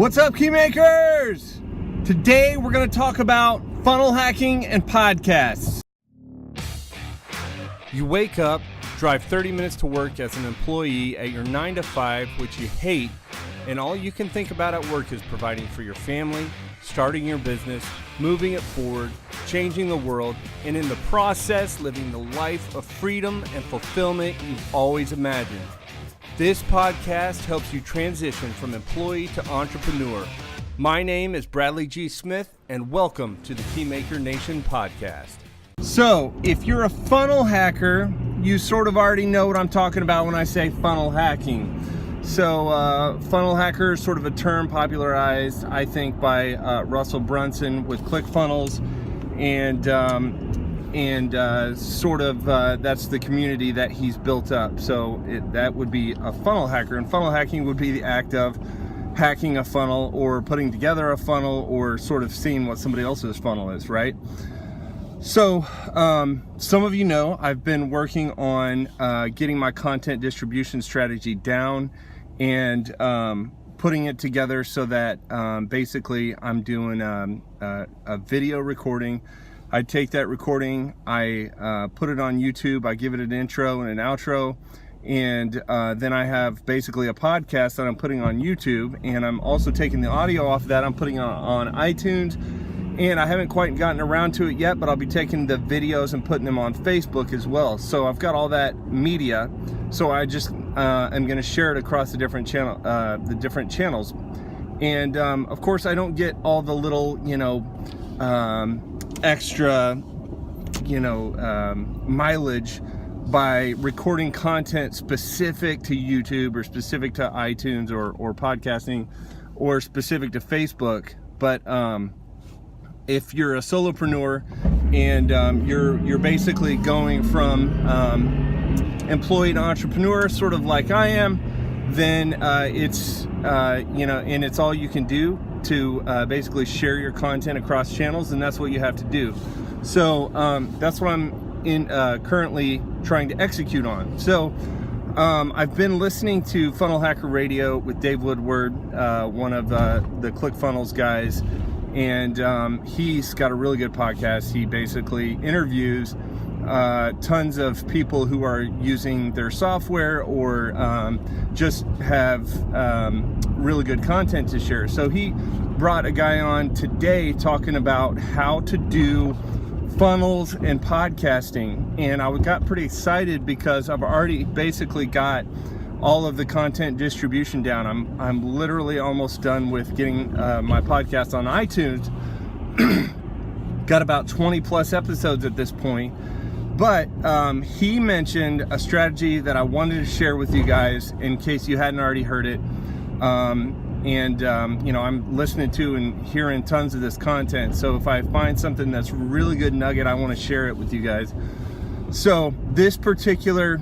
What's up, Keymakers? Today we're going to talk about funnel hacking and podcasts. You wake up, drive 30 minutes to work as an employee at your 9 to 5, which you hate, and all you can think about at work is providing for your family, starting your business, moving it forward, changing the world, and in the process, living the life of freedom and fulfillment you've always imagined. This podcast helps you transition from employee to entrepreneur. My name is Bradley G. Smith, and welcome to the Keymaker Nation podcast. So, if you're a funnel hacker, you sort of already know what I'm talking about when I say funnel hacking. So, funnel hacker is sort of a term popularized, I think, by Russell Brunson with ClickFunnels, and that's the community that he's built up. So that would be a funnel hacker, and funnel hacking would be the act of hacking a funnel or putting together a funnel or sort of seeing what somebody else's funnel is, right? So some of you know I've been working on getting my content distribution strategy down and putting it together so that basically I'm doing a video recording. I take that recording, I put it on YouTube, I give it an intro and an outro, and then I have basically a podcast that I'm putting on YouTube, and I'm also taking the audio off of that, I'm putting it on iTunes, and I haven't quite gotten around to it yet, but I'll be taking the videos and putting them on Facebook as well. So I've got all that media, so I just am going to share it across the different channels. And of course, I don't get all the little, extra, mileage by recording content specific to YouTube or specific to iTunes or podcasting or specific to Facebook. But if you're a solopreneur and you're basically going from employee to entrepreneur, sort of like I am, then it's and it's all you can do to basically share your content across channels, and that's what you have to do. So that's what I'm currently trying to execute on. So I've been listening to Funnel Hacker Radio with Dave Woodward, one of the ClickFunnels guys, and he's got a really good podcast. He basically interviews tons of people who are using their software or just have really good content to share. So he brought a guy on today talking about how to do funnels and podcasting, and I got pretty excited because I've already basically got all of the content distribution down. I'm literally almost done with getting my podcast on iTunes. Got about 20 plus episodes at this point. But he mentioned a strategy that I wanted to share with you guys in case you hadn't already heard it. I'm listening to and hearing tons of this content. So if I find something that's really good nugget, I want to share it with you guys. So this particular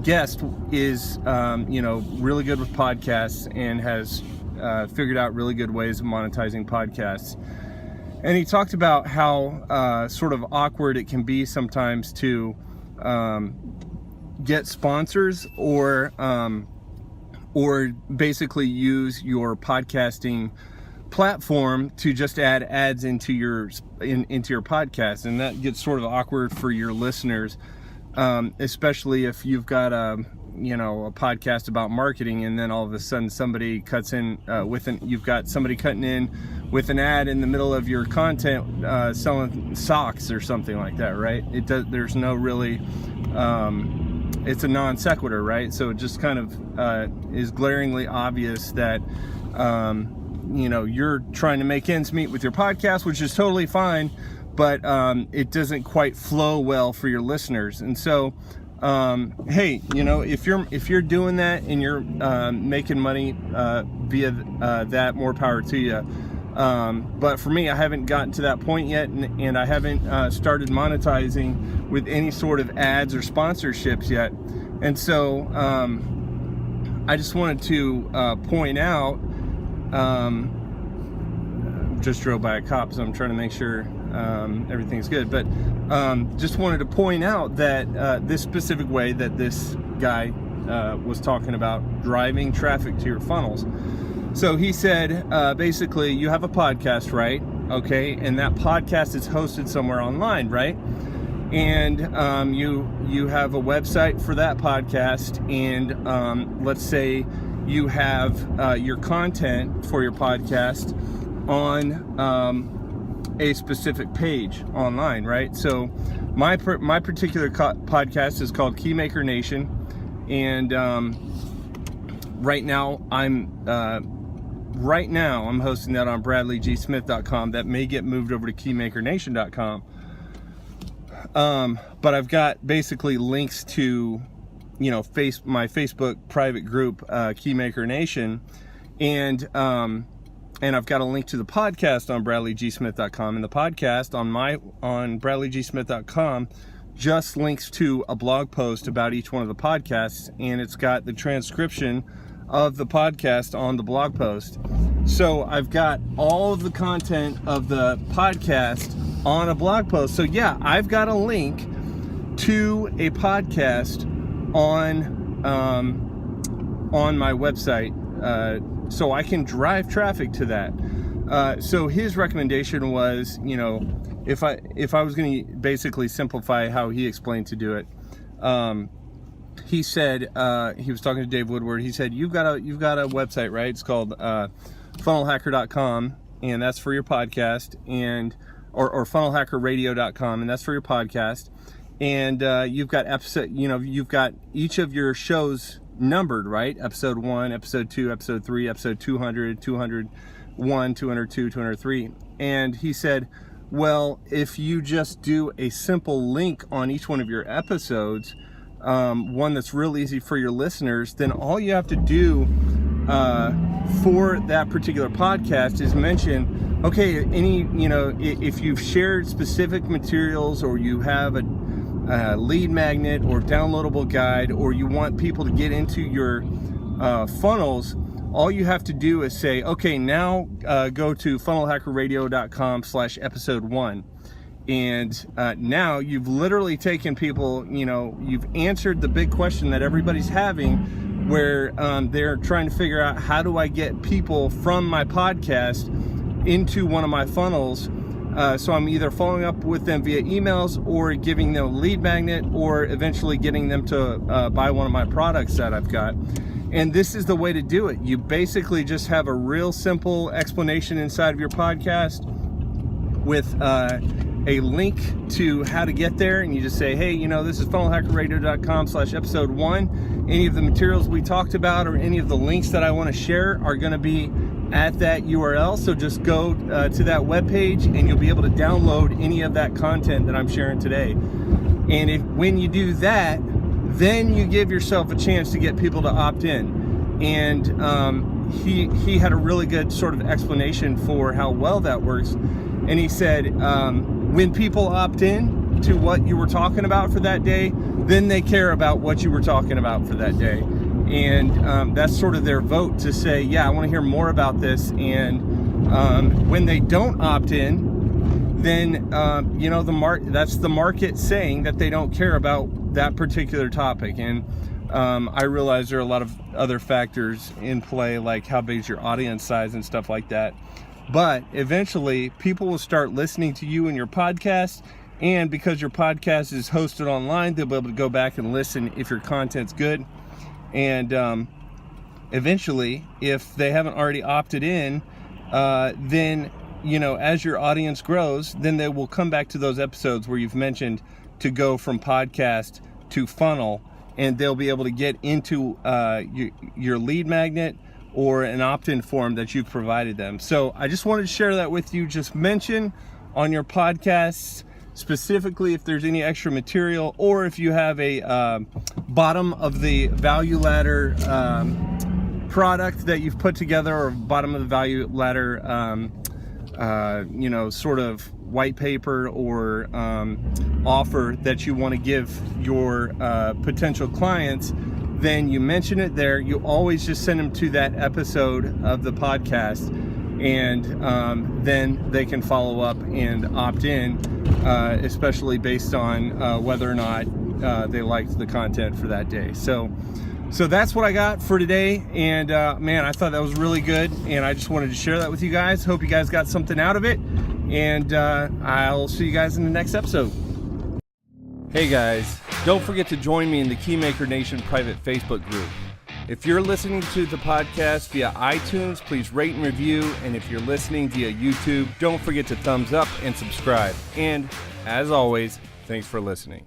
guest is, really good with podcasts and has figured out really good ways of monetizing podcasts. And he talked about how sort of awkward it can be sometimes to get sponsors or basically use your podcasting platform to just add ads into your podcast, and that gets sort of awkward for your listeners, especially if you've got a podcast about marketing, and then all of a sudden somebody cuts in you've got somebody cutting in with an ad in the middle of your content selling socks or something like that, right? There's no really, it's a non sequitur, right? So it just kind of is glaringly obvious that, you're trying to make ends meet with your podcast, which is totally fine, but it doesn't quite flow well for your listeners. And so, hey, if you're doing that and you're making money via that, more power to you. But for me, I haven't gotten to that point yet, and I haven't started monetizing with any sort of ads or sponsorships yet. And so I just wanted to point out, just drove by a cop, so I'm trying to make sure everything's good, but just wanted to point out that this specific way that this guy was talking about driving traffic to your funnels. So he said, basically, you have a podcast, right? Okay, and that podcast is hosted somewhere online, right? And you have a website for that podcast, and let's say you have your content for your podcast on a specific page online, right? So my particular podcast is called Keymaker Nation, and right now I'm hosting that on bradleygsmith.com. That may get moved over to keymakernation.com. But I've got basically links to, you know, my Facebook private group, Keymaker Nation, and I've got a link to the podcast on bradleygsmith.com, and the podcast on bradleygsmith.com just links to a blog post about each one of the podcasts, and it's got the transcription of the podcast on the blog post. So I've got all of the content of the podcast on a blog post. So yeah, I've got a link to a podcast on my website, so I can drive traffic to that. So his recommendation was, you know, if I was going to basically simplify how he explained to do it, he said, he was talking to Dave Woodward. He said, you've got a website, right? It's called funnelhacker.com, and that's for your podcast, and or funnelhackerradio.com, and that's for your podcast. And you've got you've got each of your shows numbered, right? Episode 1, episode 2, episode 3, episode 200, 201, 202, 203. And he said, well, if you just do a simple link on each one of your episodes, one that's real easy for your listeners, then all you have to do for that particular podcast is mention, okay, if you've shared specific materials, or you have a lead magnet or downloadable guide, or you want people to get into your funnels, all you have to do is say, okay, now go to funnelhackerradio.com/episode 1. And now you've literally taken people, you've answered the big question that everybody's having, where they're trying to figure out, how do I get people from my podcast into one of my funnels? So I'm either following up with them via emails, or giving them a lead magnet, or eventually getting them to buy one of my products that I've got. And this is the way to do it. You basically just have a real simple explanation inside of your podcast with a link to how to get there, and you just say, hey, this is funnelhackerradio.com/episode 1. Any of the materials we talked about, or any of the links that I want to share, are going to be at that URL. So just go to that webpage, and you'll be able to download any of that content that I'm sharing today. And when you do that, then you give yourself a chance to get people to opt in. And he had a really good sort of explanation for how well that works. And he said, when people opt in to what you were talking about for that day, then they care about what you were talking about for that day. And that's sort of their vote to say, yeah, I want to hear more about this. And when they don't opt in, then that's the market saying that they don't care about that particular topic. And I realize there are a lot of other factors in play, like how big is your audience size and stuff like that. But eventually, people will start listening to you and your podcast, and because your podcast is hosted online, they'll be able to go back and listen if your content's good. And eventually, if they haven't already opted in, then, as your audience grows, then they will come back to those episodes where you've mentioned to go from podcast to funnel, and they'll be able to get into your lead magnet or an opt-in form that you've provided them. So I just wanted to share that with you. Just mention on your podcasts, specifically if there's any extra material, or if you have a bottom of the value ladder product that you've put together, or bottom of the value ladder sort of white paper or offer that you want to give your potential clients, then you mention it there. You always just send them to that episode of the podcast, and then they can follow up and opt in, especially based on whether or not they liked the content for that day. So So that's what I got for today, and man, I thought that was really good, and I just wanted to share that with you guys. Hope you guys got something out of it, and I'll see you guys in the next episode. Hey guys, don't forget to join me in the Keymaker Nation private Facebook group. If you're listening to the podcast via iTunes, please rate and review, and if you're listening via YouTube, don't forget to thumbs up and subscribe. And as always, thanks for listening.